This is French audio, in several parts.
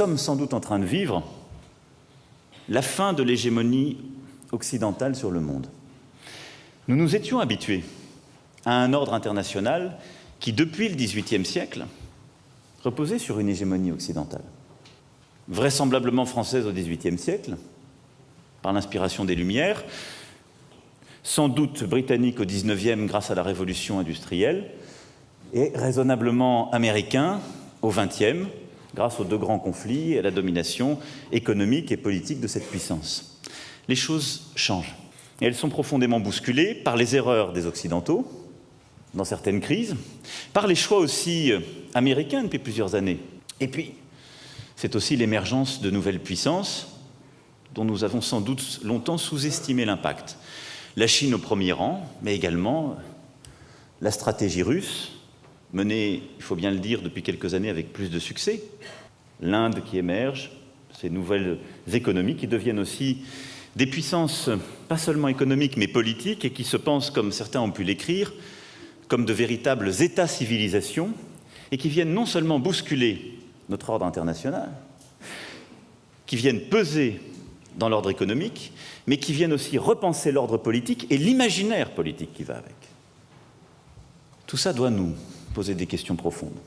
sommes sans doute en train de vivre la fin de l'hégémonie occidentale sur le monde. Nous nous étions habitués à un ordre international qui, depuis le XVIIIe siècle, reposait sur une hégémonie occidentale, vraisemblablement française au XVIIIe siècle, par l'inspiration des Lumières, sans doute britannique au XIXe grâce à la révolution industrielle, et raisonnablement américain au XXe, grâce aux deux grands conflits et à la domination économique et politique de cette puissance. Les choses changent. Et elles sont profondément bousculées par les erreurs des Occidentaux, dans certaines crises, par les choix aussi américains depuis plusieurs années. Et puis, c'est aussi l'émergence de nouvelles puissances dont nous avons sans doute longtemps sous-estimé l'impact. La Chine au premier rang, mais également la stratégie russe, menée, il faut bien le dire, depuis quelques années avec plus de succès. L'Inde qui émerge, ces nouvelles économies qui deviennent aussi des puissances, pas seulement économiques, mais politiques, et qui se pensent, comme certains ont pu l'écrire, comme de véritables États-civilisations, et qui viennent non seulement bousculer notre ordre international, qui viennent peser dans l'ordre économique, mais qui viennent aussi repenser l'ordre politique et l'imaginaire politique qui va avec. Tout ça doit nous poser des questions profondes.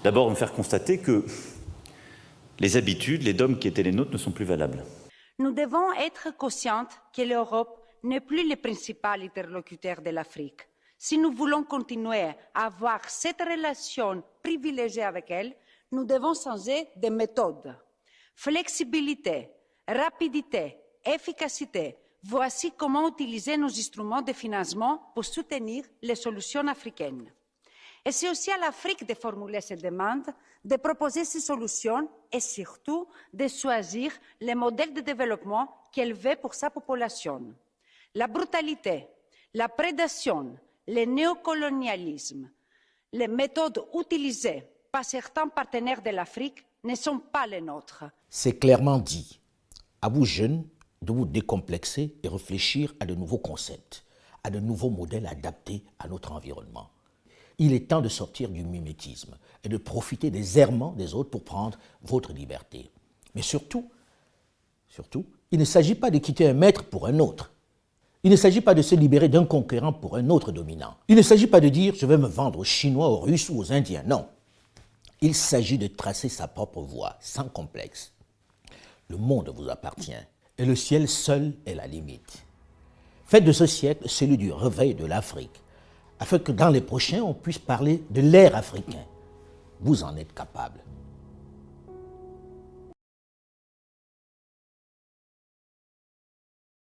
D'abord, me faire constater que les habitudes, les dogmes qui étaient les nôtres ne sont plus valables. Nous devons être conscientes que l'Europe n'est plus le principal interlocuteur de l'Afrique. Si nous voulons continuer à avoir cette relation privilégiée avec elle, nous devons changer de méthode. Flexibilité, rapidité, efficacité, voici comment utiliser nos instruments de financement pour soutenir les solutions africaines. Et c'est aussi à l'Afrique de formuler ces demandes, de proposer ces solutions et surtout de choisir les modèles de développement qu'elle veut pour sa population. La brutalité, la prédation, le néocolonialisme, les méthodes utilisées par certains partenaires de l'Afrique ne sont pas les nôtres. C'est clairement dit. À vous jeunes de vous décomplexer et réfléchir à de nouveaux concepts, à de nouveaux modèles adaptés à notre environnement. Il est temps de sortir du mimétisme et de profiter des errements des autres pour prendre votre liberté. Mais surtout, il ne s'agit pas de quitter un maître pour un autre. Il ne s'agit pas de se libérer d'un conquérant pour un autre dominant. Il ne s'agit pas de dire « je vais me vendre aux Chinois, aux Russes ou aux Indiens ». Non. Il s'agit de tracer sa propre voie, sans complexe. Le monde vous appartient et le ciel seul est la limite. Faites de ce siècle celui du réveil de l'Afrique, afin que dans les prochains, on puisse parler de l'ère africain. Vous en êtes capable.